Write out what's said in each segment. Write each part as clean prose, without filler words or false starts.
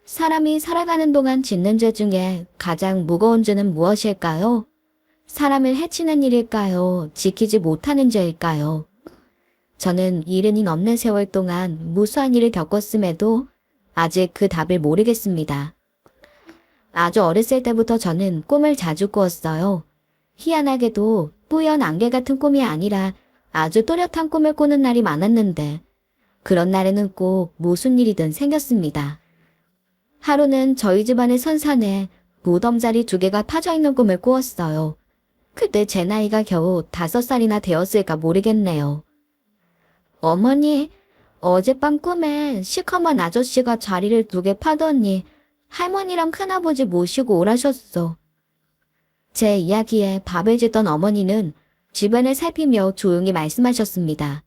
사람이 살아가는 동안 짓는 죄 중에 가장 무거운 죄는 무엇일까요? 사람을 해치는 일일까요? 지키지 못하는 죄일까요? 저는 70이 넘는 세월 동안 무수한 일을 겪었음에도 아직 그 답을 모르겠습니다. 아주 어렸을 때부터 저는 꿈을 자주 꾸었어요. 희한하게도 뿌연 안개 같은 꿈이 아니라 아주 또렷한 꿈을 꾸는 날이 많았는데 그런 날에는 꼭 무슨 일이든 생겼습니다. 하루는 저희 집안의 선산에 무덤자리 2개가 파져있는 꿈을 꾸었어요. 그때 제 나이가 겨우 5살이나 되었을까 모르겠네요. 어머니, 어젯밤 꿈에 시커먼 아저씨가 자리를 2개 파더니 할머니랑 큰아버지 모시고 오라셨어. 제 이야기에 밥을 짓던 어머니는 주변을 살피며 조용히 말씀하셨습니다.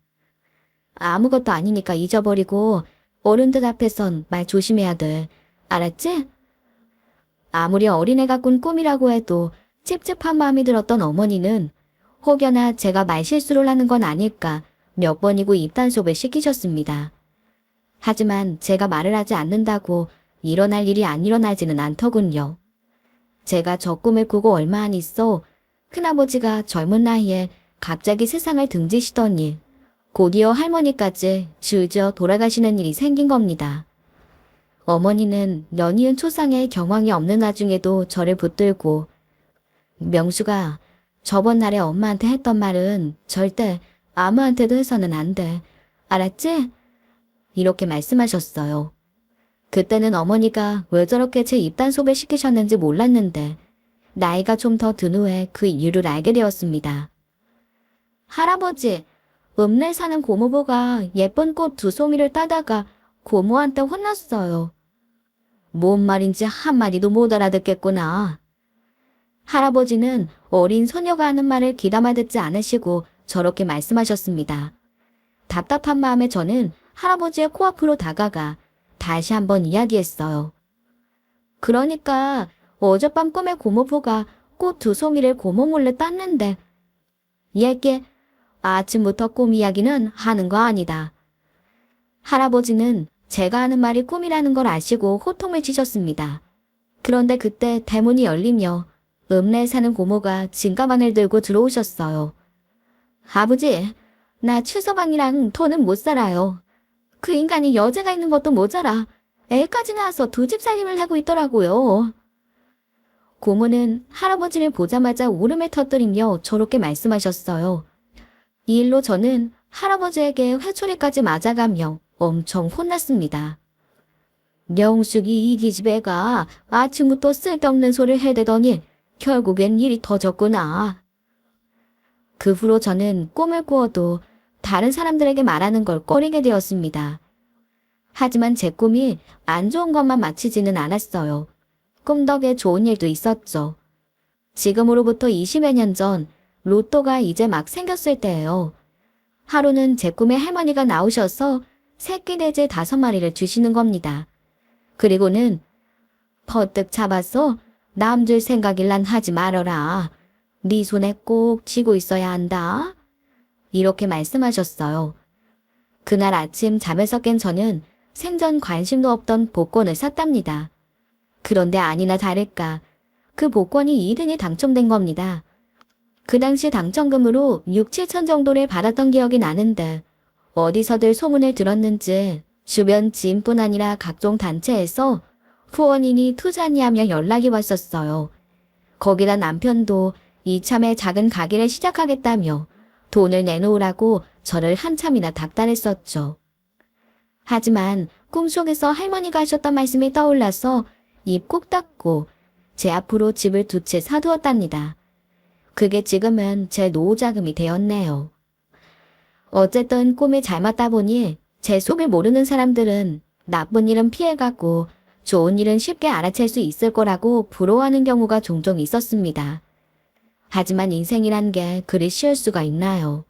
아무것도 아니니까 잊어버리고 어른들 앞에선 말 조심해야 돼. 알았지? 아무리 어린애가 꾼 꿈이라고 해도 찝찝한 마음이 들었던 어머니는 혹여나 제가 말실수를 하는 건 아닐까 몇 번이고 입단속을 시키셨습니다. 하지만 제가 말을 하지 않는다고 일어날 일이 안 일어나지는 않더군요. 제가 저 꿈을 꾸고 얼마 안 있어 큰아버지가 젊은 나이에 갑자기 세상을 등지시더니 곧이어 할머니까지 줄지어 돌아가시는 일이 생긴 겁니다. 어머니는 연이은 초상에 경황이 없는 와중에도 저를 붙들고 명수가 저번 날에 엄마한테 했던 말은 절대 아무한테도 해서는 안 돼. 알았지? 이렇게 말씀하셨어요. 그때는 어머니가 왜 저렇게 제 입단속을 시키셨는지 몰랐는데 나이가 좀 더 든 후에 그 이유를 알게 되었습니다. 할아버지, 읍내 사는 고모부가 예쁜 꽃 2송이를 따다가 고모한테 혼났어요. 뭔 말인지 한마디도 못 알아듣겠구나. 할아버지는 어린 소녀가 하는 말을 귀담아 듣지 않으시고 저렇게 말씀하셨습니다. 답답한 마음에 저는 할아버지의 코앞으로 다가가 다시 한번 이야기했어요. 그러니까 어젯밤 꿈에 고모부가 꽃 2송이를 고모 몰래 땄는데 얘께 아침부터 꿈 이야기는 하는 거 아니다. 할아버지는 제가 하는 말이 꿈이라는 걸 아시고 호통을 치셨습니다. 그런데 그때 대문이 열리며 읍내에 사는 고모가 진가방을 들고 들어오셨어요. 아버지, 나 최서방이랑 더는 못 살아요. 그 인간이 여자가 있는 것도 모자라 애까지 낳아서 2집 살림을 하고 있더라고요. 고모는 할아버지를 보자마자 울음을 터뜨리며 저렇게 말씀하셨어요. 이 일로 저는 할아버지에게 회초리까지 맞아가며 엄청 혼났습니다. 명숙이 이 기집애가 아침부터 쓸데없는 소리를 해대더니 결국엔 일이 터졌구나. 그 후로 저는 꿈을 꾸어도 다른 사람들에게 말하는 걸 꺼리게 되었습니다. 하지만 제 꿈이 안 좋은 것만 마치지는 않았어요. 꿈 덕에 좋은 일도 있었죠. 지금으로부터 20여 년 전 로또가 이제 막 생겼을 때예요. 하루는 제 꿈에 할머니가 나오셔서 새끼 돼지 5마리를 주시는 겁니다. 그리고는 퍼뜩 잡아서 남들 생각일란 하지 말어라. 네 손에 꼭 쥐고 있어야 한다. 이렇게 말씀하셨어요. 그날 아침 잠에서 깬 저는 생전 관심도 없던 복권을 샀답니다. 그런데 아니나 다를까 그 복권이 2등이 당첨된 겁니다. 그 당시 당첨금으로 6, 7천 정도를 받았던 기억이 나는데 어디서들 소문을 들었는지 주변 지인뿐 아니라 각종 단체에서 후원인이 투자니하며 연락이 왔었어요. 거기다 남편도 이참에 작은 가게를 시작하겠다며 돈을 내놓으라고 저를 한참이나 닥달했었죠. 하지만 꿈속에서 할머니가 하셨던 말씀이 떠올라서 입 꼭 닫고 제 앞으로 집을 2채 사두었답니다. 그게 지금은 제 노후자금이 되었네요. 어쨌든 꿈이 잘 맞다 보니 제 속을 모르는 사람들은 나쁜 일은 피해가고 좋은 일은 쉽게 알아챌 수 있을 거라고 부러워하는 경우가 종종 있었습니다. 하지만 인생이란 게 그리 쉬울 수가 있나요?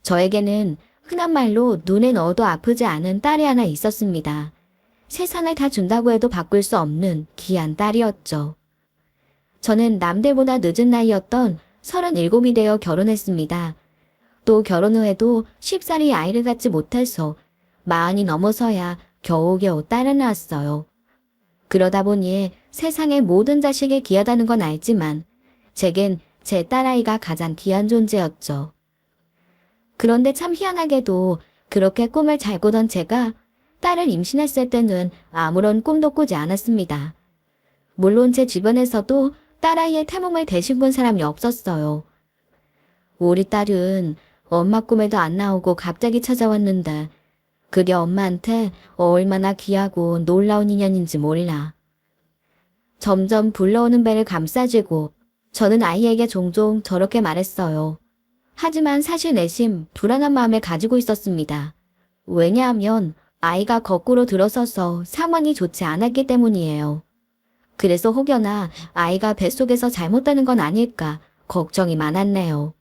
저에게는 흔한 말로 눈에 넣어도 아프지 않은 딸이 하나 있었습니다. 세상을 다 준다고 해도 바꿀 수 없는 귀한 딸이었죠. 저는 남들보다 늦은 나이였던 37이 되어 결혼했습니다. 또 결혼 후에도 쉽사리 아이를 갖지 못해서 마흔이 넘어서야 겨우겨우 딸을 낳았어요. 그러다 보니 세상의 모든 자식이 귀하다는 건 알지만 제겐 제 딸아이가 가장 귀한 존재였죠. 그런데 참 희한하게도 그렇게 꿈을 잘 꾸던 제가 딸을 임신했을 때는 아무런 꿈도 꾸지 않았습니다. 물론 제 주변에서도 딸아이의 태몽을 대신 본 사람이 없었어요. 우리 딸은 엄마 꿈에도 안 나오고 갑자기 찾아왔는데 그게 엄마한테 얼마나 귀하고 놀라운 인연인지 몰라. 점점 불러오는 배를 감싸쥐고 저는 아이에게 종종 저렇게 말했어요. 하지만 사실 내심 불안한 마음을 가지고 있었습니다. 왜냐하면 아이가 거꾸로 들어서서 상황이 좋지 않았기 때문이에요. 그래서 혹여나 아이가 뱃속에서 잘못되는 건 아닐까 걱정이 많았네요.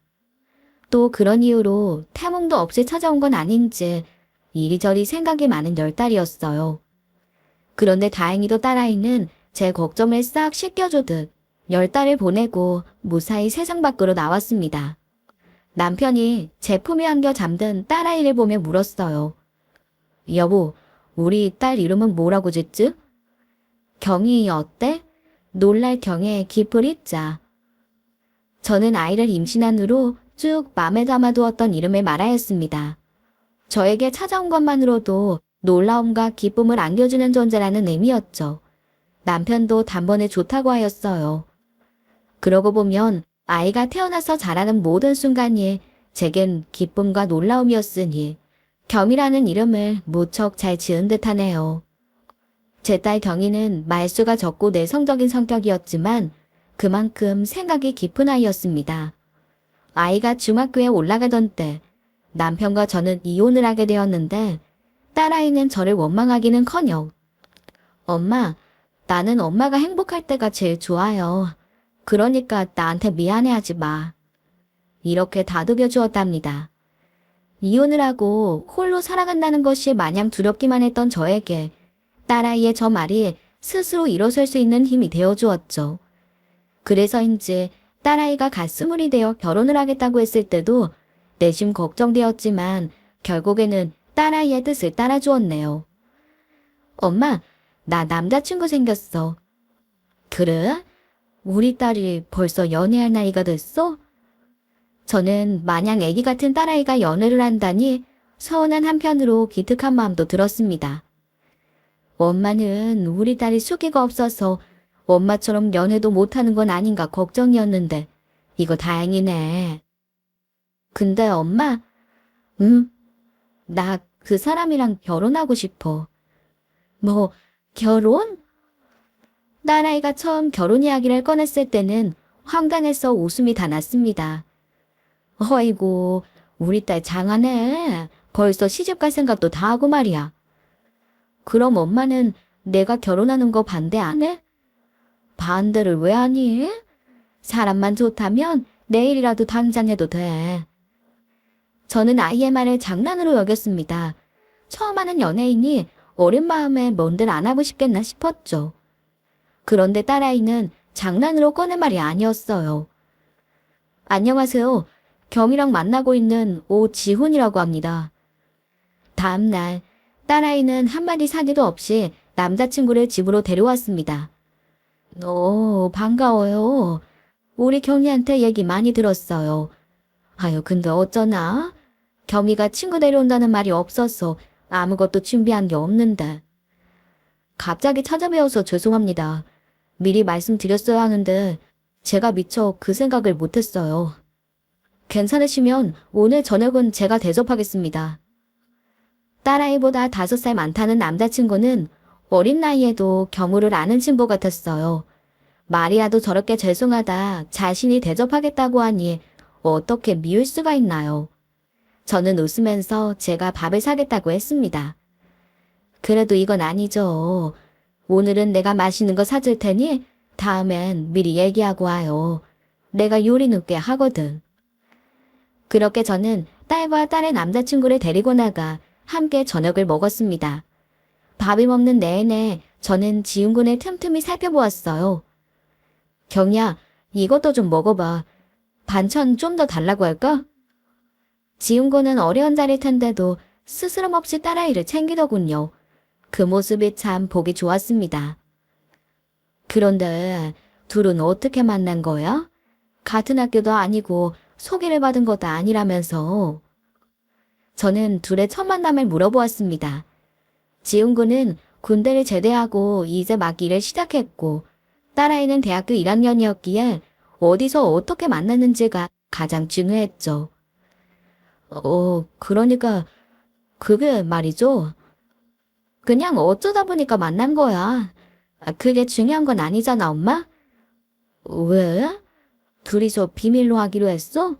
또 그런 이유로 태몽도 없이 찾아온 건 아닌지 이리저리 생각이 많은 10달이었어요. 그런데 다행히도 딸아이는 제 걱정을 싹 씻겨주듯 10달을 보내고 무사히 세상 밖으로 나왔습니다. 남편이 제 품에 안겨 잠든 딸아이를 보며 물었어요. 여보, 우리 딸 이름은 뭐라고 짓지? 경이 어때? 놀랄 경에 기쁠 이자. 저는 아이를 임신한 후로 쭉 맘에 담아두었던 이름을 말하였습니다. 저에게 찾아온 것만으로도 놀라움과 기쁨을 안겨주는 존재라는 의미였죠. 남편도 단번에 좋다고 하였어요. 그러고 보면 아이가 태어나서 자라는 모든 순간이 제겐 기쁨과 놀라움이었으니 겸이라는 이름을 무척 잘 지은 듯하네요. 제 딸 경이는 말수가 적고 내성적인 성격이었지만 그만큼 생각이 깊은 아이였습니다. 아이가 중학교에 올라가던 때 남편과 저는 이혼을 하게 되었는데 딸아이는 저를 원망하기는커녕 엄마, 나는 엄마가 행복할 때가 제일 좋아요. 그러니까 나한테 미안해하지 마. 이렇게 다독여 주었답니다. 이혼을 하고 홀로 살아간다는 것이 마냥 두렵기만 했던 저에게 딸아이의 저 말이 스스로 일어설 수 있는 힘이 되어주었죠. 그래서인지 딸아이가 갓 20이 되어 결혼을 하겠다고 했을 때도 내심 걱정되었지만 결국에는 딸아이의 뜻을 따라주었네요. 엄마, 나 남자친구 생겼어. 그래? 우리 딸이 벌써 연애할 나이가 됐어? 저는 마냥 애기 같은 딸아이가 연애를 한다니 서운한 한편으로 기특한 마음도 들었습니다. 엄마는 우리 딸이 수기가 없어서 엄마처럼 연애도 못하는 건 아닌가 걱정이었는데 이거 다행이네. 근데 엄마, 나 그 사람이랑 결혼하고 싶어. 뭐, 결혼? 딸아이가 처음 결혼 이야기를 꺼냈을 때는 황당해서 웃음이 다 났습니다. 어이구, 우리 딸 장하네. 벌써 시집갈 생각도 다 하고 말이야. 그럼 엄마는 내가 결혼하는 거 반대 안 해? 반대를 왜 하니? 사람만 좋다면 내일이라도 당장 해도 돼. 저는 아이의 말을 장난으로 여겼습니다. 처음 하는 연애인이 어린 마음에 뭔들 안 하고 싶겠나 싶었죠. 그런데 딸아이는 장난으로 꺼낸 말이 아니었어요. 안녕하세요. 경이랑 만나고 있는 오지훈이라고 합니다. 다음날 딸아이는 한마디 사기도 없이 남자친구를 집으로 데려왔습니다. 반가워요. 우리 경이한테 얘기 많이 들었어요. 아유, 근데 어쩌나? 경이가 친구 데려온다는 말이 없어서 아무것도 준비한 게 없는데. 갑자기 찾아뵈어서 죄송합니다. 미리 말씀드렸어야 하는데 제가 미처 그 생각을 못했어요. 괜찮으시면 오늘 저녁은 제가 대접하겠습니다. 딸아이보다 5살 많다는 남자친구는 어린 나이에도 경우를 아는 친구 같았어요. 말이라도 저렇게 죄송하다 자신이 대접하겠다고 하니 어떻게 미울 수가 있나요? 저는 웃으면서 제가 밥을 사겠다고 했습니다. 그래도 이건 아니죠. 오늘은 내가 맛있는 거 사줄 테니 다음엔 미리 얘기하고 와요. 내가 요리 늦게 하거든. 그렇게 저는 딸과 딸의 남자친구를 데리고 나가 함께 저녁을 먹었습니다. 밥이 먹는 내내 저는 지훈군을 틈틈이 살펴보았어요. 경이야, 이것도 좀 먹어봐. 반찬 좀 더 달라고 할까? 지훈군은 어려운 자리일 텐데도 스스럼 없이 딸아이를 챙기더군요. 그 모습이 참 보기 좋았습니다. 그런데 둘은 어떻게 만난 거야? 같은 학교도 아니고 소개를 받은 것도 아니라면서. 저는 둘의 첫 만남을 물어보았습니다. 지훈 군은 군대를 제대하고 이제 막 일을 시작했고 딸아이는 대학교 1학년이었기에 어디서 어떻게 만났는지가 가장 중요했죠. 그러니까 그게 말이죠. 그냥 어쩌다 보니까 만난 거야. 그게 중요한 건 아니잖아, 엄마? 왜? 둘이서 비밀로 하기로 했어?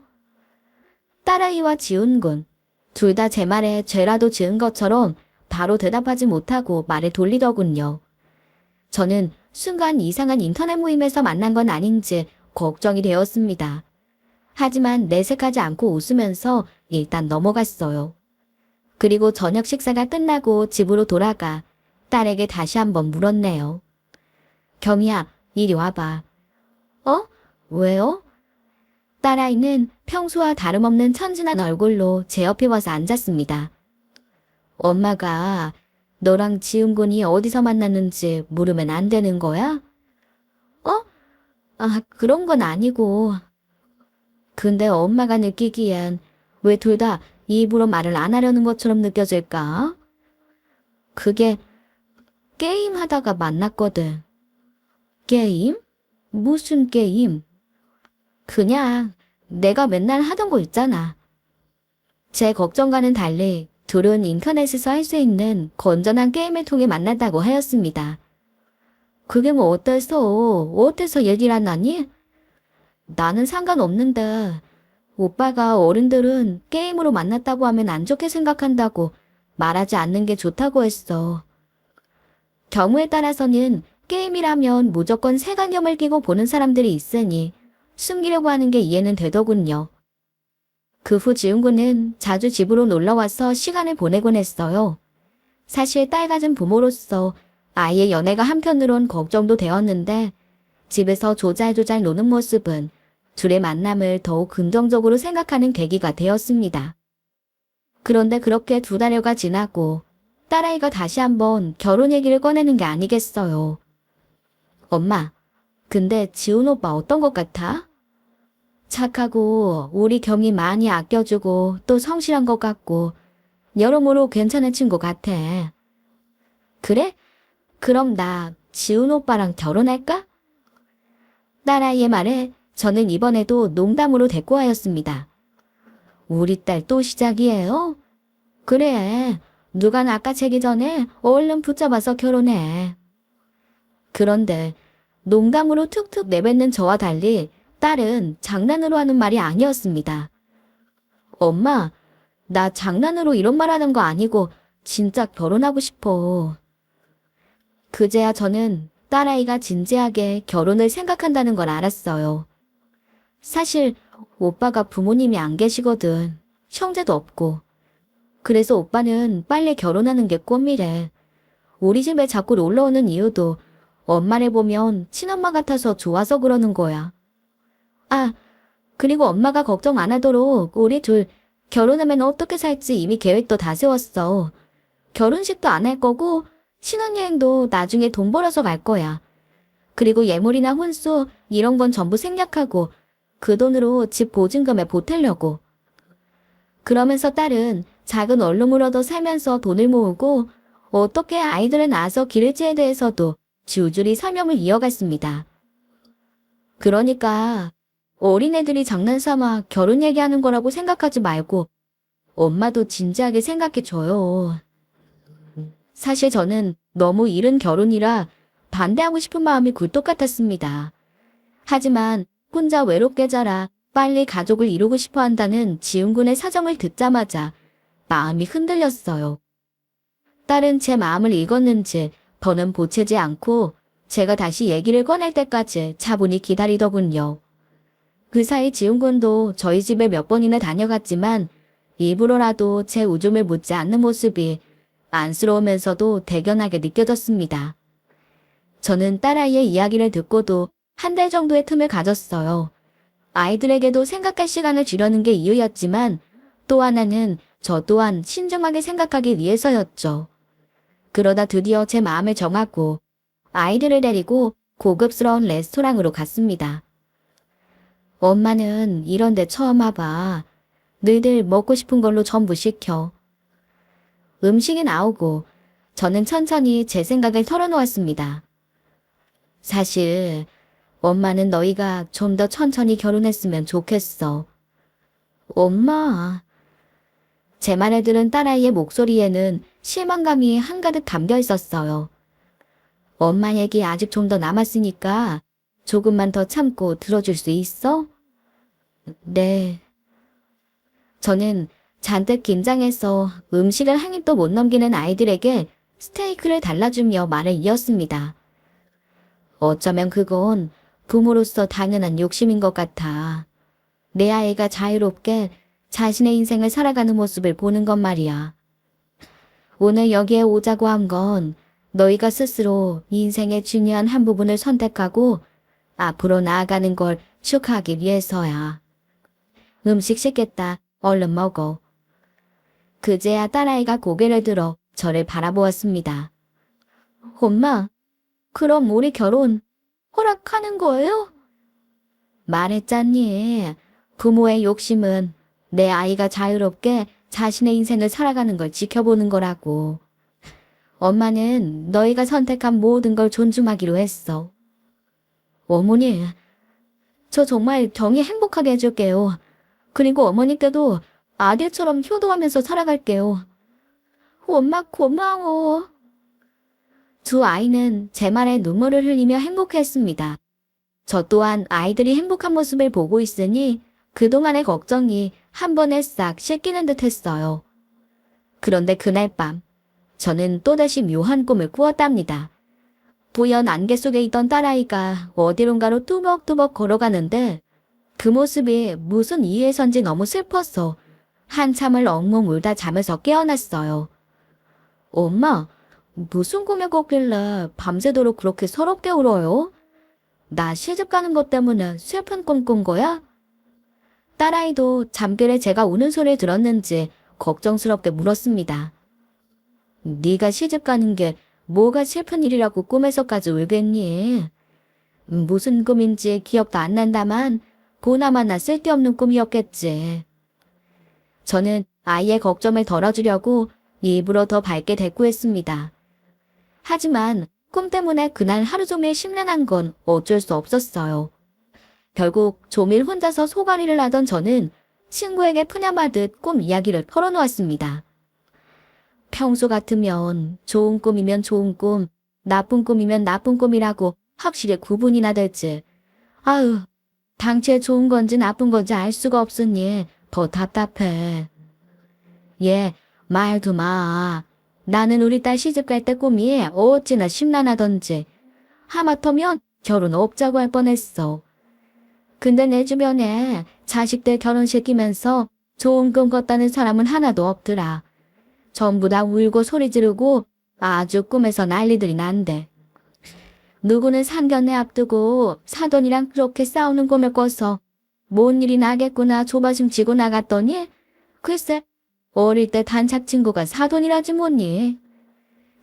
딸아이와 지훈 군, 둘 다 제 말에 죄라도 지은 것처럼 바로 대답하지 못하고 말을 돌리더군요. 저는 순간 이상한 인터넷 모임에서 만난 건 아닌지 걱정이 되었습니다. 하지만 내색하지 않고 웃으면서 일단 넘어갔어요. 그리고 저녁 식사가 끝나고 집으로 돌아가 딸에게 다시 한번 물었네요. 경희야, 이리 와봐. 왜요? 딸아이는 평소와 다름없는 천진한 얼굴로 제 옆에 와서 앉았습니다. 엄마가 너랑 지훈 군이 어디서 만났는지 물으면 안 되는 거야? 그런 건 아니고. 근데 엄마가 느끼기엔 왜 둘 다 입으로 말을 안 하려는 것처럼 느껴질까? 그게 게임 하다가 만났거든. 게임? 무슨 게임? 그냥 내가 맨날 하던 거 있잖아. 제 걱정과는 달리 둘은 인터넷에서 할 수 있는 건전한 게임을 통해 만났다고 하였습니다. 그게 뭐 어때서 얘기를 안 하니? 나는 상관없는데 오빠가 어른들은 게임으로 만났다고 하면 안 좋게 생각한다고 말하지 않는 게 좋다고 했어. 경우에 따라서는 게임이라면 무조건 색안경을 끼고 보는 사람들이 있으니 숨기려고 하는 게 이해는 되더군요. 그 후 지훈 군은 자주 집으로 놀러와서 시간을 보내곤 했어요. 사실 딸 가진 부모로서 아이의 연애가 한편으론 걱정도 되었는데 집에서 조잘조잘 노는 모습은 둘의 만남을 더욱 긍정적으로 생각하는 계기가 되었습니다. 그런데 그렇게 2달여가 지나고 딸아이가 다시 한번 결혼 얘기를 꺼내는 게 아니겠어요. 엄마, 근데 지훈 오빠 어떤 것 같아? 착하고 우리 경이 많이 아껴주고 또 성실한 것 같고 여러모로 괜찮은 친구 같아. 그래? 그럼 나 지훈 오빠랑 결혼할까? 딸아이의 말에 저는 이번에도 농담으로 대꾸하였습니다. 우리 딸 또 시작이에요? 그래, 누가 낚아채기 전에 얼른 붙잡아서 결혼해. 그런데 농담으로 툭툭 내뱉는 저와 달리 딸은 장난으로 하는 말이 아니었습니다. 엄마, 나 장난으로 이런 말 하는 거 아니고 진짜 결혼하고 싶어. 그제야 저는 딸아이가 진지하게 결혼을 생각한다는 걸 알았어요. 사실 오빠가 부모님이 안 계시거든. 형제도 없고. 그래서 오빠는 빨리 결혼하는 게 꿈이래. 우리 집에 자꾸 놀러 오는 이유도 엄마를 보면 친엄마 같아서 좋아서 그러는 거야. 그리고 엄마가 걱정 안 하도록 우리 둘 결혼하면 어떻게 살지 이미 계획도 다 세웠어. 결혼식도 안 할 거고 신혼여행도 나중에 돈 벌어서 갈 거야. 그리고 예물이나 혼수 이런 건 전부 생략하고 그 돈으로 집 보증금에 보태려고. 그러면서 딸은 작은 원룸을 얻어 살면서 돈을 모으고 어떻게 아이들을 낳아서 기를지에 대해서도 줄줄이 설명을 이어갔습니다. 그러니까 어린애들이 장난삼아 결혼 얘기하는 거라고 생각하지 말고 엄마도 진지하게 생각해줘요. 사실 저는 너무 이른 결혼이라 반대하고 싶은 마음이 굴뚝 같았습니다. 하지만 혼자 외롭게 자라 빨리 가족을 이루고 싶어 한다는 지훈 군의 사정을 듣자마자 마음이 흔들렸어요. 딸은 제 마음을 읽었는지 더는 보채지 않고 제가 다시 얘기를 꺼낼 때까지 차분히 기다리더군요. 그 사이 지훈 군도 저희 집에 몇 번이나 다녀갔지만 일부러라도 제 우중을 묻지 않는 모습이 안쓰러우면서도 대견하게 느껴졌습니다. 저는 딸아이의 이야기를 듣고도 1달 정도의 틈을 가졌어요. 아이들에게도 생각할 시간을 주려는 게 이유였지만 또 하나는 저 또한 신중하게 생각하기 위해서였죠. 그러다 드디어 제 마음을 정하고 아이들을 데리고 고급스러운 레스토랑으로 갔습니다. 엄마는 이런 데 처음 와봐. 너희들 먹고 싶은 걸로 전부 시켜. 음식이 나오고 저는 천천히 제 생각을 털어놓았습니다. 사실 엄마는 너희가 좀 더 천천히 결혼했으면 좋겠어. 엄마. 제 말을 들은 딸아이의 목소리에는 실망감이 한가득 담겨 있었어요. 엄마 얘기 아직 좀 더 남았으니까 조금만 더 참고 들어줄 수 있어? 네. 저는 잔뜩 긴장해서 음식을 한 입도 못 넘기는 아이들에게 스테이크를 달라주며 말을 이었습니다. 어쩌면 그건 부모로서 당연한 욕심인 것 같아. 내 아이가 자유롭게 자신의 인생을 살아가는 모습을 보는 것 말이야. 오늘 여기에 오자고 한 건 너희가 스스로 인생의 중요한 한 부분을 선택하고 앞으로 나아가는 걸 축하하기 위해서야. 음식 식겠다. 얼른 먹어. 그제야 딸아이가 고개를 들어 저를 바라보았습니다. 엄마, 그럼 우리 결혼 허락하는 거예요? 말했잖니. 부모의 욕심은 내 아이가 자유롭게 자신의 인생을 살아가는 걸 지켜보는 거라고. 엄마는 너희가 선택한 모든 걸 존중하기로 했어. 어머니, 저 정말 경이 행복하게 해줄게요. 그리고 어머니께도 아들처럼 효도하면서 살아갈게요. 엄마 고마워. 두 아이는 제 말에 눈물을 흘리며 행복했습니다. 저 또한 아이들이 행복한 모습을 보고 있으니 그동안의 걱정이 한 번에 싹 씻기는 듯 했어요. 그런데 그날 밤 저는 또다시 묘한 꿈을 꾸었답니다. 부연 안개 속에 있던 딸아이가 어디론가로 뚜벅뚜벅 걸어가는데 그 모습이 무슨 이유에선지 너무 슬펐어. 한참을 엉엉 울다 잠에서 깨어났어요. 엄마, 무슨 꿈을 꿨길래 밤새도록 그렇게 서럽게 울어요? 나 시집 가는 것 때문에 슬픈 꿈 꾼 거야? 딸아이도 잠결에 제가 우는 소리를 들었는지 걱정스럽게 물었습니다. 네가 시집 가는 게 뭐가 슬픈 일이라고 꿈에서까지 울겠니? 무슨 꿈인지 기억도 안 난다만 보나마나 쓸데없는 꿈이었겠지. 저는 아이의 걱정을 덜어주려고 일부러 더 밝게 대꾸했습니다. 하지만 꿈 때문에 그날 하루 종일 심란한 건 어쩔 수 없었어요. 결국 종일 혼자서 소가리를 하던 저는 친구에게 푸념하듯 꿈 이야기를 털어놓았습니다. 평소 같으면 좋은 꿈이면 좋은 꿈, 나쁜 꿈이면 나쁜 꿈이라고 확실히 구분이나 될지. 아유, 당최 좋은 건지 나쁜 건지 알 수가 없으니 더 답답해. 얘, 말도 마. 나는 우리 딸 시집 갈 때 꿈이 어찌나 심란하던지. 하마터면 결혼 없자고 할 뻔했어. 근데 내 주변에 자식들 결혼시키면서 좋은 꿈 꿨다는 사람은 하나도 없더라. 전부 다 울고 소리 지르고 아주 꿈에서 난리들이 난대. 누구는 상견례 앞두고 사돈이랑 그렇게 싸우는 꿈을 꿔서 뭔 일이 나겠구나 조바심 치고 나갔더니 글쎄 어릴 때 단짝 친구가 사돈이라지 뭐니.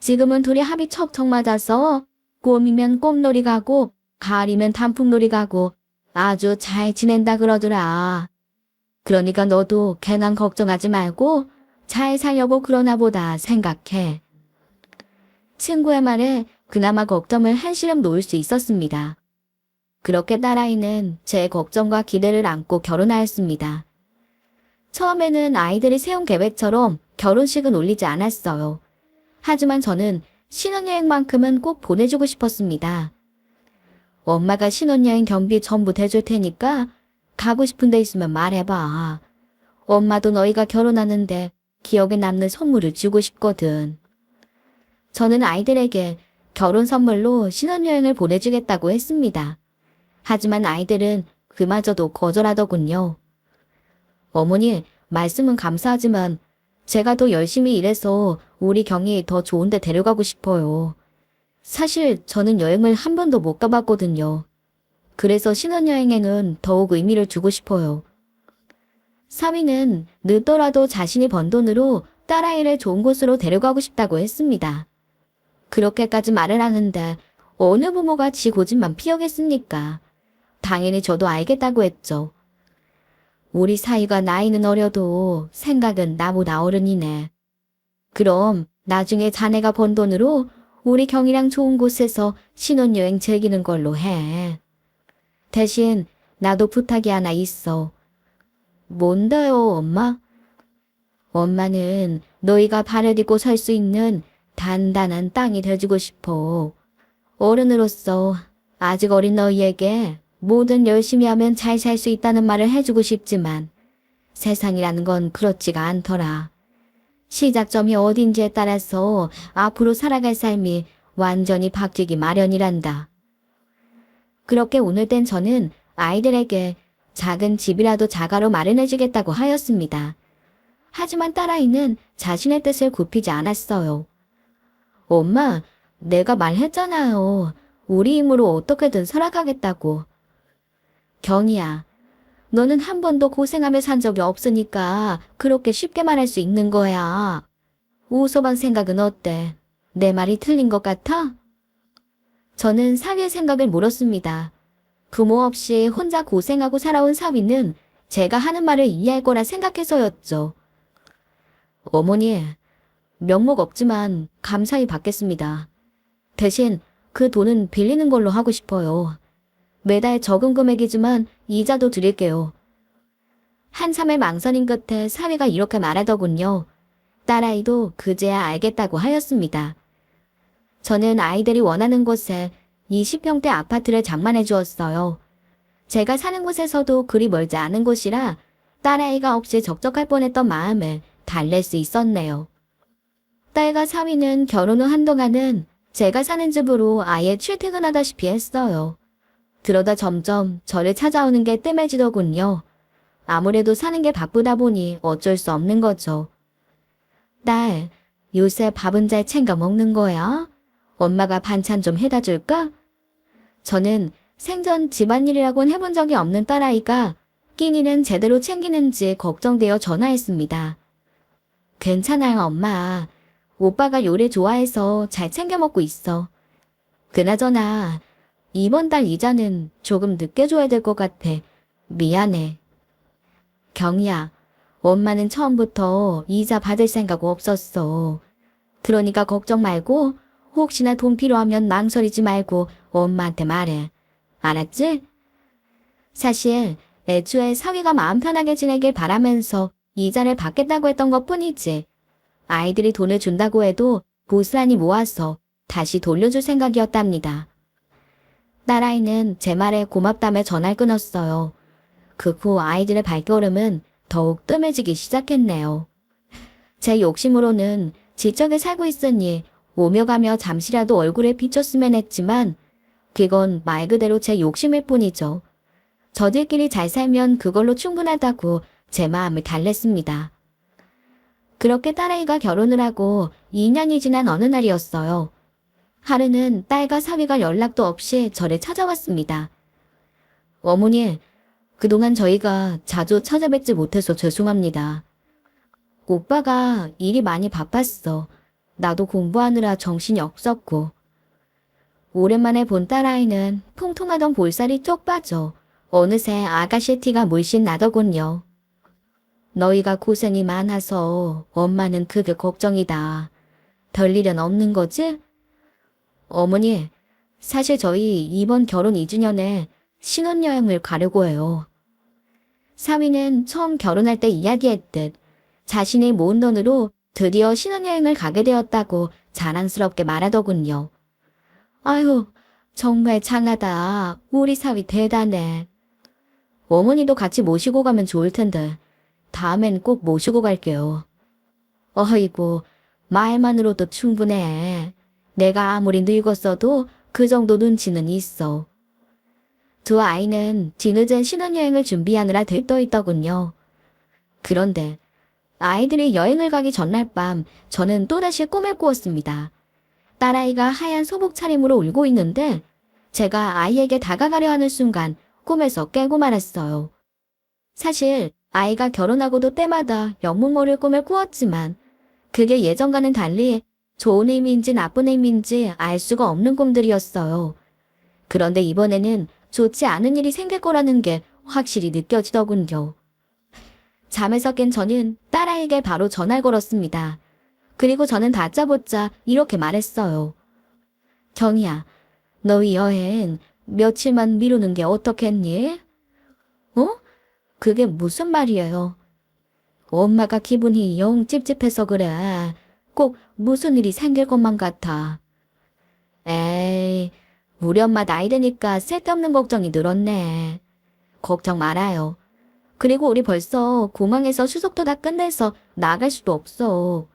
지금은 둘이 합이 척척 맞아서 꿈이면 꿈놀이 가고 가을이면 단풍놀이 가고 아주 잘 지낸다 그러더라. 그러니까 너도 괜한 걱정하지 말고 잘 살려고 그러나 보다 생각해. 친구의 말에 그나마 걱정을 한시름 놓을 수 있었습니다. 그렇게 딸아이는 제 걱정과 기대를 안고 결혼하였습니다. 처음에는 아이들이 세운 계획처럼 결혼식은 올리지 않았어요. 하지만 저는 신혼여행만큼은 꼭 보내주고 싶었습니다. 엄마가 신혼여행 경비 전부 대줄 테니까 가고 싶은 데 있으면 말해봐. 엄마도 너희가 결혼하는데 기억에 남는 선물을 주고 싶거든. 저는 아이들에게 결혼 선물로 신혼여행을 보내주겠다고 했습니다. 하지만 아이들은 그마저도 거절하더군요. 어머니, 말씀은 감사하지만 제가 더 열심히 일해서 우리 경이 더 좋은 데 데려가고 싶어요. 사실 저는 여행을 한 번도 못 가봤거든요. 그래서 신혼여행에는 더욱 의미를 주고 싶어요. 사위는 늦더라도 자신이 번 돈으로 딸아이를 좋은 곳으로 데려가고 싶다고 했습니다. 그렇게까지 말을 하는데 어느 부모가 지 고집만 피우겠습니까? 당연히 저도 알겠다고 했죠. 우리 사위가 나이는 어려도 생각은 나보다 어른이네. 그럼 나중에 자네가 번 돈으로 우리 경이랑 좋은 곳에서 신혼여행 즐기는 걸로 해. 대신 나도 부탁이 하나 있어. 뭔데요, 엄마? 엄마는 너희가 발을 딛고 설 수 있는 단단한 땅이 돼주고 싶어. 어른으로서 아직 어린 너희에게 뭐든 열심히 하면 잘 살 수 있다는 말을 해주고 싶지만 세상이라는 건 그렇지가 않더라. 시작점이 어딘지에 따라서 앞으로 살아갈 삶이 완전히 바뀌기 마련이란다. 그렇게 오늘 땐 저는 아이들에게 작은 집이라도 자가로 마련해주겠다고 하였습니다. 하지만 딸아이는 자신의 뜻을 굽히지 않았어요. 엄마, 내가 말했잖아요. 우리 힘으로 어떻게든 살아가겠다고. 경이야, 너는 한 번도 고생하며 산 적이 없으니까 그렇게 쉽게 말할 수 있는 거야. 우소방 생각은 어때? 내 말이 틀린 것 같아? 저는 사위의 생각을 물었습니다. 부모 없이 혼자 고생하고 살아온 사위는 제가 하는 말을 이해할 거라 생각해서였죠. 어머니, 명목 없지만 감사히 받겠습니다. 대신 그 돈은 빌리는 걸로 하고 싶어요. 매달 적은 금액이지만 이자도 드릴게요. 한참의 망설임 끝에 사위가 이렇게 말하더군요. 딸아이도 그제야 알겠다고 하였습니다. 저는 아이들이 원하는 곳에 20평대 아파트를 장만해 주었어요. 제가 사는 곳에서도 그리 멀지 않은 곳이라 딸아이가 없이 적적할 뻔했던 마음을 달랠 수 있었네요. 딸과 사위는 결혼 후 한동안은 제가 사는 집으로 아예 출퇴근하다시피 했어요. 그러다 점점 저를 찾아오는 게 뜸해지더군요. 아무래도 사는 게 바쁘다 보니 어쩔 수 없는 거죠. 딸, 요새 밥은 잘 챙겨 먹는 거야? 엄마가 반찬 좀 해다 줄까? 저는 생전 집안일이라곤 해본 적이 없는 딸아이가 끼니는 제대로 챙기는지 걱정되어 전화했습니다. 괜찮아요, 엄마. 오빠가 요리 좋아해서 잘 챙겨 먹고 있어. 그나저나 이번 달 이자는 조금 늦게 줘야 될 것 같아. 미안해. 경이야, 엄마는 처음부터 이자 받을 생각 없었어. 그러니까 걱정 말고 혹시나 돈 필요하면 망설이지 말고 엄마한테 말해. 알았지? 사실 애초에 사위가 마음 편하게 지내길 바라면서 이자를 받겠다고 했던 것뿐이지. 아이들이 돈을 준다고 해도 고스란히 모아서 다시 돌려줄 생각이었답니다. 딸아이는 제 말에 고맙다며 전화를 끊었어요. 그 후 아이들의 발걸음은 더욱 뜸해지기 시작했네요. 제 욕심으로는 지적에 살고 있으니 오며 가며 잠시라도 얼굴에 비쳤으면 했지만 그건 말 그대로 제 욕심일 뿐이죠. 저들끼리 잘 살면 그걸로 충분하다고 제 마음을 달랬습니다. 그렇게 딸아이가 결혼을 하고 2년이 지난 어느 날이었어요. 하루는 딸과 사위가 연락도 없이 저를 찾아왔습니다. 어머니, 그동안 저희가 자주 찾아뵙지 못해서 죄송합니다. 오빠가 일이 많이 바빴어. 나도 공부하느라 정신이 없었고. 오랜만에 본 딸아이는 통통하던 볼살이 쪽 빠져 어느새 아가씨 티가 물씬 나더군요. 너희가 고생이 많아서 엄마는 그게 걱정이다. 별일은 없는 거지? 어머니, 사실 저희 이번 결혼 2주년에 신혼여행을 가려고 해요. 사위는 처음 결혼할 때 이야기했듯 자신이 모은 돈으로 드디어 신혼여행을 가게 되었다고 자랑스럽게 말하더군요. 아유, 정말 장하다. 우리 사위 대단해. 어머니도 같이 모시고 가면 좋을 텐데 다음엔 꼭 모시고 갈게요. 어이구, 말만으로도 충분해. 내가 아무리 늙었어도 그 정도 눈치는 있어. 두 아이는 뒤늦은 신혼여행을 준비하느라 들떠있더군요. 그런데 아이들이 여행을 가기 전날 밤 저는 또다시 꿈을 꾸었습니다. 딸아이가 하얀 소복 차림으로 울고 있는데 제가 아이에게 다가가려 하는 순간 꿈에서 깨고 말았어요. 사실 아이가 결혼하고도 때마다 영문모를 꿈을 꾸었지만 그게 예전과는 달리 좋은 의미인지 나쁜 의미인지 알 수가 없는 꿈들이었어요. 그런데 이번에는 좋지 않은 일이 생길 거라는 게 확실히 느껴지더군요. 잠에서 깬 저는 딸아이에게 바로 전화를 걸었습니다. 그리고 저는 다짜고짜 이렇게 말했어요. 경희야, 너희 여행 며칠만 미루는 게 어떻겠니? 어? 그게 무슨 말이에요? 엄마가 기분이 영 찝찝해서 그래. 꼭 무슨 일이 생길 것만 같아. 에이, 우리 엄마 나이 드니까 쓸데없는 걱정이 늘었네. 걱정 말아요. 그리고 우리 벌써 공항에서 수속도 다 끝내서 나갈 수도 없어.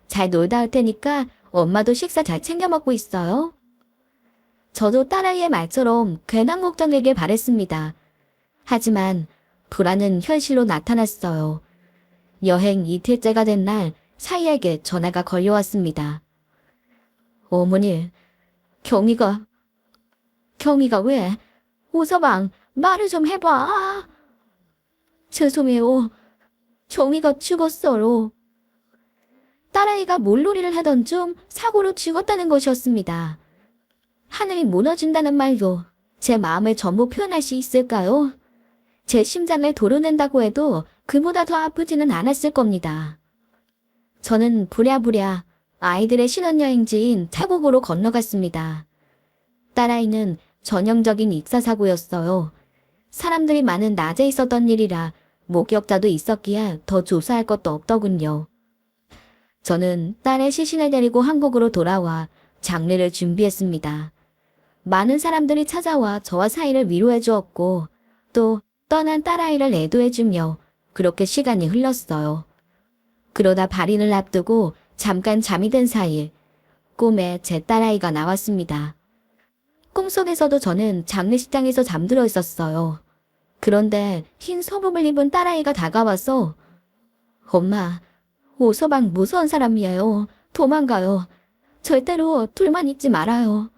잘 놀다 올 테니까 엄마도 식사 잘 챙겨 먹고 있어요. 저도 딸아이의 말처럼 괜한 걱정 내길 바랬습니다. 하지만 불안은 현실로 나타났어요. 여행 이틀째가 된 날 사위에게 전화가 걸려왔습니다. 어머니, 경희가 왜? 오서방, 말을 좀 해봐. 죄송해요. 경희가 죽었어요. 딸아이가 물놀이를 하던 중 사고로 죽었다는 것이었습니다. 하늘이 무너진다는 말도 제 마음을 전부 표현할 수 있을까요? 제 심장을 도려낸다고 해도 그보다 더 아프지는 않았을 겁니다. 저는 부랴부랴 아이들의 신혼여행지인 태국으로 건너갔습니다. 딸아이는 전형적인 익사사고였어요. 사람들이 많은 낮에 있었던 일이라 목격자도 있었기에 더 조사할 것도 없더군요. 저는 딸의 시신을 데리고 한국으로 돌아와 장례를 준비했습니다. 많은 사람들이 찾아와 저와 사이를 위로해 주었고 또 떠난 딸아이를 애도해주며 그렇게 시간이 흘렀어요. 그러다 발인을 앞두고 잠깐 잠이 든 사이 꿈에 제 딸아이가 나왔습니다. 꿈속에서도 저는 장례식장에서 잠들어 있었어요. 그런데 흰 소복을 입은 딸아이가 다가와서 엄마, 오서방 무서운 사람이에요. 도망가요. 절대로 둘만 있지 말아요.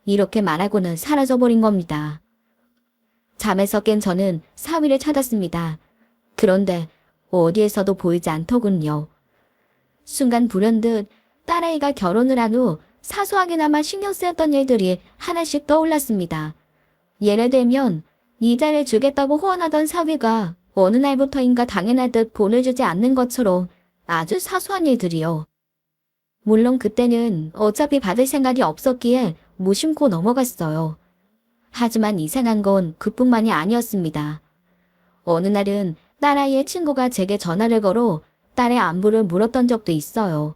이렇게 말하고는 사라져버린 겁니다. 잠에서 깬 저는 사위를 찾았습니다. 그런데 어디에서도 보이지 않더군요. 순간 불현듯 딸아이가 결혼을 한 후 사소하게나마 신경 쓰였던 일들이 하나씩 떠올랐습니다. 예를 들면 이자를 주겠다고 호언하던 사위가 어느 날부터인가 당연하듯 돈을 주지 않는 것처럼 아주 사소한 일들이요. 물론 그때는 어차피 받을 생각이 없었기에 무심코 넘어갔어요. 하지만 이상한 건 그뿐만이 아니었습니다. 어느 날은 딸아이의 친구가 제게 전화를 걸어 딸의 안부를 물었던 적도 있어요.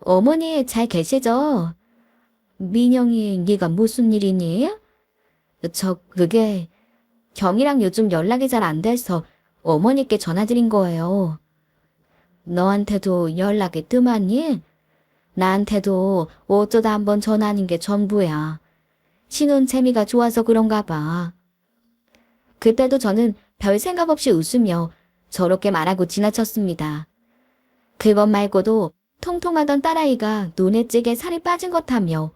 어머니 잘 계시죠? 민영이 네가 무슨 일이니? 그게 경이랑 요즘 연락이 잘 안 돼서 어머니께 전화드린 거예요. 너한테도 연락이 뜸하니? 나한테도 어쩌다 한번 전화하는 게 전부야. 신혼 재미가 좋아서 그런가 봐. 그때도 저는 별 생각 없이 웃으며 저렇게 말하고 지나쳤습니다. 그것 말고도 통통하던 딸아이가 눈에 찌게 살이 빠진 것 하며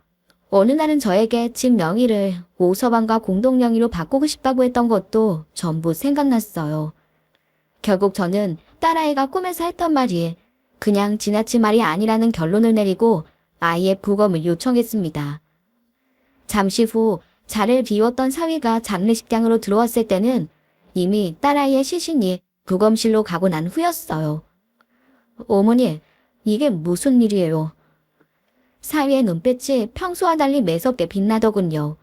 어느 날은 저에게 집 명의를 오서방과 공동 명의로 바꾸고 싶다고 했던 것도 전부 생각났어요. 결국 저는 딸아이가 꿈에서 했던 말이 그냥 지나친 말이 아니라는 결론을 내리고 아이의 부검을 요청했습니다. 잠시 후 자리를 비웠던 사위가 장례식장으로 들어왔을 때는 이미 딸아이의 시신이 부검실로 가고 난 후였어요. 어머니, 이게 무슨 일이에요? 사위의 눈빛이 평소와 달리 매섭게 빛나더군요.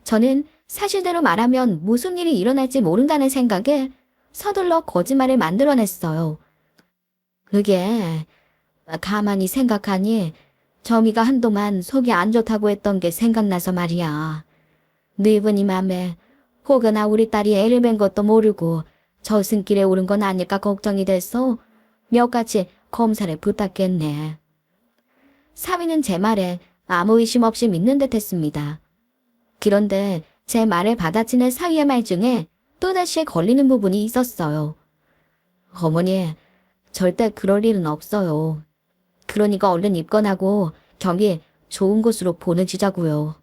저는 사실대로 말하면 무슨 일이 일어날지 모른다는 생각에 서둘러 거짓말을 만들어냈어요. 그게 가만히 생각하니 점이가 한동안 속이 안 좋다고 했던 게 생각나서 말이야. 늙은이 맘에 혹여나 우리 딸이 애를 뵌 것도 모르고 저승길에 오른 건 아닐까 걱정이 돼서 몇 가지 검사를 부탁했네. 사위는 제 말에 아무 의심 없이 믿는 듯 했습니다. 그런데 제 말을 받아치는 사위의 말 중에 또다시 걸리는 부분이 있었어요. 어머니, 절대 그럴 일은 없어요. 그러니까 얼른 입건하고 경이 좋은 곳으로 보내주자고요.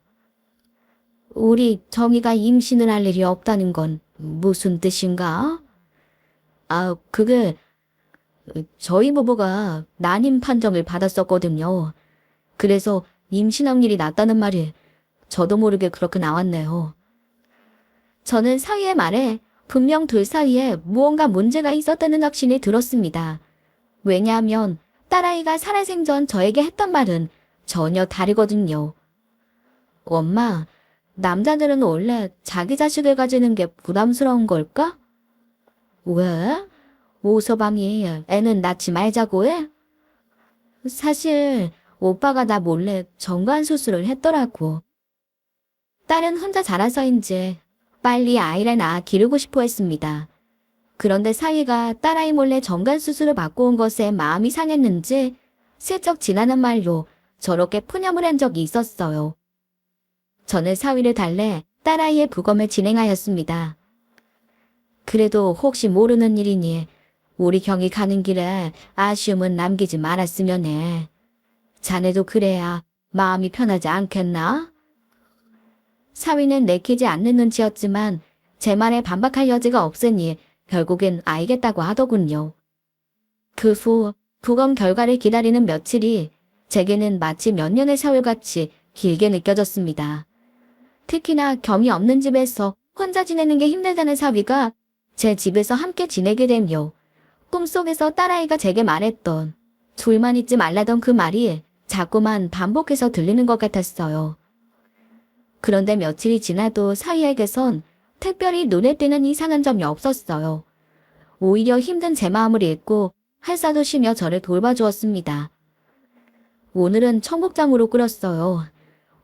우리 정희가 임신을 할 일이 없다는 건 무슨 뜻인가? 그게 저희 부부가 난임 판정을 받았었거든요. 그래서 임신한 일이 났다는 말이 저도 모르게 그렇게 나왔네요. 저는 사위의 말에 분명 둘 사이에 무언가 문제가 있었다는 확신이 들었습니다. 왜냐하면 딸아이가 살아생전 저에게 했던 말은 전혀 다르거든요. 엄마, 남자들은 원래 자기 자식을 가지는 게 부담스러운 걸까? 왜? 오서방이 애는 낳지 말자고 해? 사실 오빠가 나 몰래 정관 수술을 했더라고. 딸은 혼자 자라서인지 빨리 아이를 낳아 기르고 싶어 했습니다. 그런데 사위가 딸아이 몰래 정관 수술을 받고 온 것에 마음이 상했는지 슬쩍 지나는 말로 저렇게 푸념을 한 적이 있었어요. 저는 사위를 달래 딸아이의 부검을 진행하였습니다. 그래도 혹시 모르는 일이니 우리 경이 가는 길에 아쉬움은 남기지 말았으면 해. 자네도 그래야 마음이 편하지 않겠나? 사위는 내키지 않는 눈치였지만 제 말에 반박할 여지가 없으니 결국엔 알겠다고 하더군요. 그 후 부검 결과를 기다리는 며칠이 제게는 마치 몇 년의 세월같이 길게 느껴졌습니다. 특히나 경이 없는 집에서 혼자 지내는 게 힘들다는 사위가 제 집에서 함께 지내게 되며 꿈속에서 딸아이가 제게 말했던 둘만 있지 말라던 그 말이 자꾸만 반복해서 들리는 것 같았어요. 그런데 며칠이 지나도 사위에게선 특별히 눈에 띄는 이상한 점이 없었어요. 오히려 힘든 제 마음을 읽고 할사도 쉬며 저를 돌봐주었습니다. 오늘은 청국장으로 끓였어요.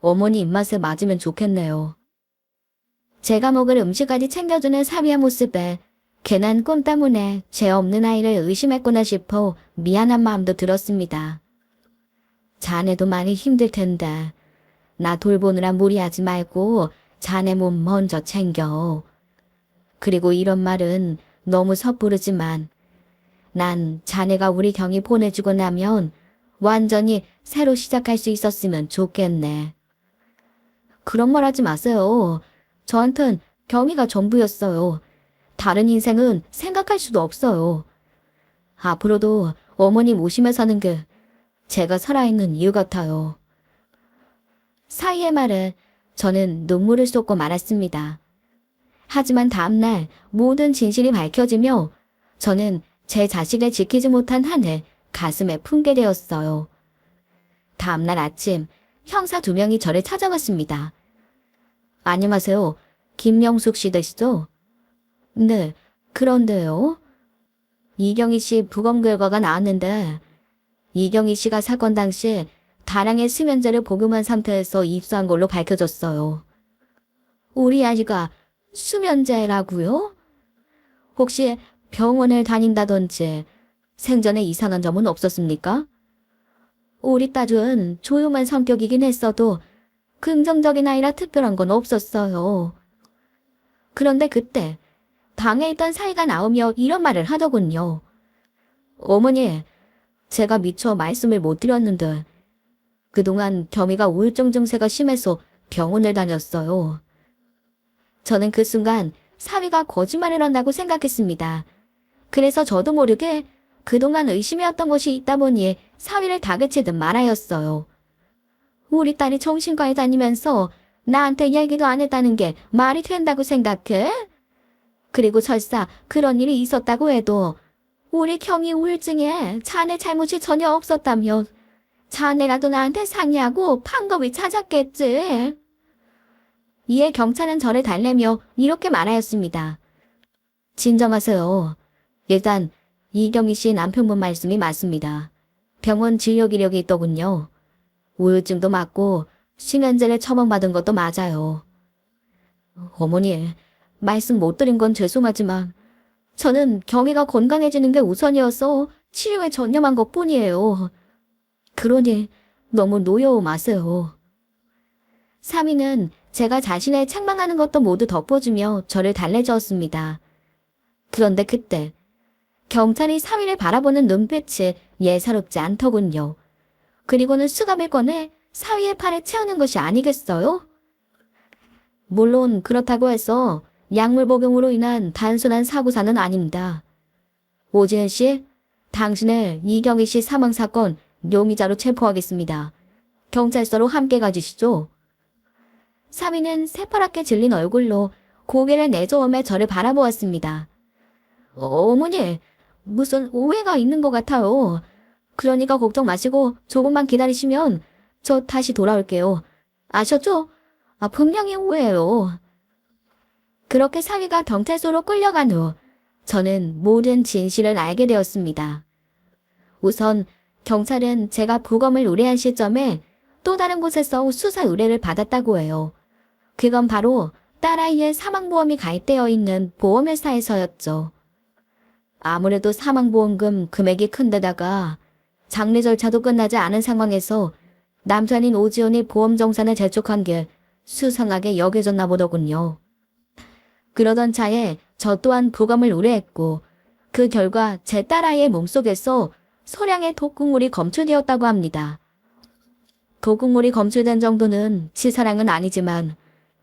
어머니 입맛에 맞으면 좋겠네요. 제가 먹을 음식까지 챙겨주는 사위의 모습에 괜한 꿈 때문에 죄 없는 아이를 의심했구나 싶어 미안한 마음도 들었습니다. 자네도 많이 힘들 텐데 나 돌보느라 무리하지 말고 자네 몸 먼저 챙겨. 그리고 이런 말은 너무 섣부르지만 난 자네가 우리 경이 보내주고 나면 완전히 새로 시작할 수 있었으면 좋겠네. 그런 말 하지 마세요. 저한텐 경이가 전부였어요. 다른 인생은 생각할 수도 없어요. 앞으로도 어머니 모시며 사는 게 제가 살아있는 이유 같아요. 사위의 말에 저는 눈물을 쏟고 말았습니다. 하지만 다음날 모든 진실이 밝혀지며 저는 제 자식을 지키지 못한 한을 가슴에 품게 되었어요. 다음날 아침 형사 2명이 저를 찾아왔습니다. 안녕하세요. 김영숙 씨 되시죠? 네, 그런데요. 이경희 씨 부검 결과가 나왔는데 이경희 씨가 사건 당시 다량의 수면제를 복용한 상태에서 입수한 걸로 밝혀졌어요. 우리 아이가 수면제라고요? 혹시 병원을 다닌다든지 생전에 이상한 점은 없었습니까? 우리 딸은 조용한 성격이긴 했어도 긍정적인 아이라 특별한 건 없었어요. 그런데 그때 방에 있던 사위가 나오며 이런 말을 하더군요. 어머니, 제가 미처 말씀을 못 드렸는데 그동안 겸이가 우울증 증세가 심해서 병원을 다녔어요. 저는 그 순간 사위가 거짓말을 한다고 생각했습니다. 그래서 저도 모르게 그동안 의심해왔던 것이 있다 보니 사위를 다그치듯 말하였어요. 우리 딸이 정신과에 다니면서 나한테 얘기도 안 했다는 게 말이 된다고 생각해? 그리고 설사 그런 일이 있었다고 해도 우리 경이 우울증에 자네 잘못이 전혀 없었다면 자네라도 나한테 상의하고 방법을 찾았겠지. 이에 경찰은 저를 달래며 이렇게 말하였습니다. 진정하세요. 일단 이경희 씨 남편분 말씀이 맞습니다. 병원 진료 기록이 있더군요. 우울증도 맞고 수면제를 처방받은 것도 맞아요. 어머니, 말씀 못 드린 건 죄송하지만 저는 경희가 건강해지는 게 우선이어서 치료에 전념한 것뿐이에요. 그러니 너무 노여워 마세요. 사위는 제가 자신을 책망하는 것도 모두 덮어주며 저를 달래주었습니다. 그런데 그때 경찰이 사위를 바라보는 눈빛이 예사롭지 않더군요. 그리고는 수갑을 꺼내 사위의 팔에 채우는 것이 아니겠어요? 물론 그렇다고 해서 약물 복용으로 인한 단순한 사고사는 아닙니다. 오지은 씨, 당신을 이경희 씨 사망 사건 용의자로 체포하겠습니다. 경찰서로 함께 가주시죠. 사위는 새파랗게 질린 얼굴로 고개를 내저으며 저를 바라보았습니다. 어머니, 무슨 오해가 있는 것 같아요. 그러니까 걱정 마시고 조금만 기다리시면 저 다시 돌아올게요. 아셨죠? 분명히 오해예요. 그렇게 사위가 경찰서로 끌려간 후 저는 모든 진실을 알게 되었습니다. 우선 경찰은 제가 부검을 의뢰한 시점에 또 다른 곳에서 수사 의뢰를 받았다고 해요. 그건 바로 딸아이의 사망보험이 가입되어 있는 보험회사에서였죠. 아무래도 사망보험금 금액이 큰데다가 장례 절차도 끝나지 않은 상황에서 남편인 오지연이 보험정산을 재촉한 게 수상하게 여겨졌나 보더군요. 그러던 차에 저 또한 부검을 의뢰했고 그 결과 제 딸아이의 몸속에서 소량의 독극물이 검출되었다고 합니다. 독극물이 검출된 정도는 치사량은 아니지만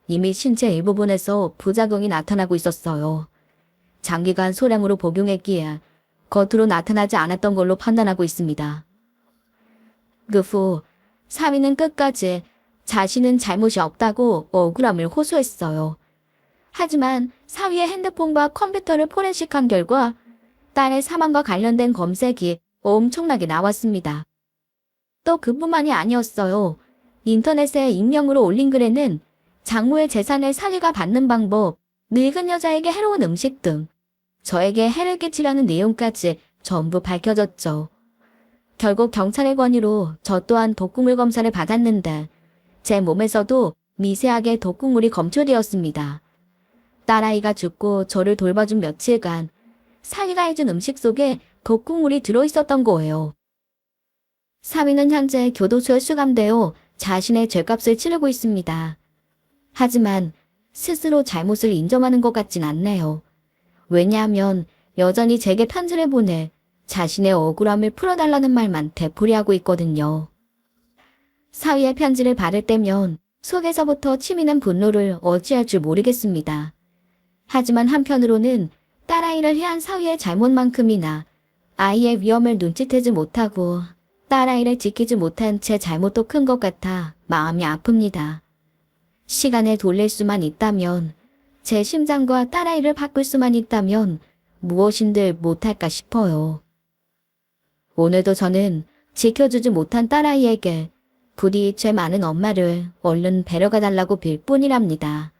이미 신체 일부분에서 부작용이 나타나고 있었어요. 장기간 소량으로 복용했기에 겉으로 나타나지 않았던 걸로 판단하고 있습니다. 그 후 사위는 끝까지 자신은 잘못이 없다고 억울함을 호소했어요. 하지만 사위의 핸드폰과 컴퓨터를 포렌식한 결과 딸의 사망과 관련된 검색이 엄청나게 나왔습니다. 또 그뿐만이 아니었어요. 인터넷에 익명으로 올린 글에는 장모의 재산을 사위가 받는 방법, 늙은 여자에게 해로운 음식 등 저에게 해를 끼치려는 내용까지 전부 밝혀졌죠. 결국 경찰의 권유로 저 또한 독극물 검사를 받았는데 제 몸에서도 미세하게 독극물이 검출되었습니다. 딸아이가 죽고 저를 돌봐준 며칠간 사위가 해준 음식 속에 독극물이 들어있었던 거예요. 사위는 현재 교도소에 수감되어 자신의 죄값을 치르고 있습니다. 하지만 스스로 잘못을 인정하는 것 같진 않네요. 왜냐하면 여전히 제게 편지를 보내 자신의 억울함을 풀어달라는 말만 되풀이하고 있거든요. 사위의 편지를 받을 때면 속에서부터 치미는 분노를 어찌할 줄 모르겠습니다. 하지만 한편으로는 딸아이를 해한 사위의 잘못만큼이나 아이의 위험을 눈치채지 못하고 딸아이를 지키지 못한 제 잘못도 큰 것 같아 마음이 아픕니다. 시간을 돌릴 수만 있다면, 제 심장과 딸아이를 바꿀 수만 있다면 무엇인들 못할까 싶어요. 오늘도 저는 지켜주지 못한 딸아이에게 부디 죄 많은 엄마를 얼른 데려가 달라고 빌 뿐이랍니다.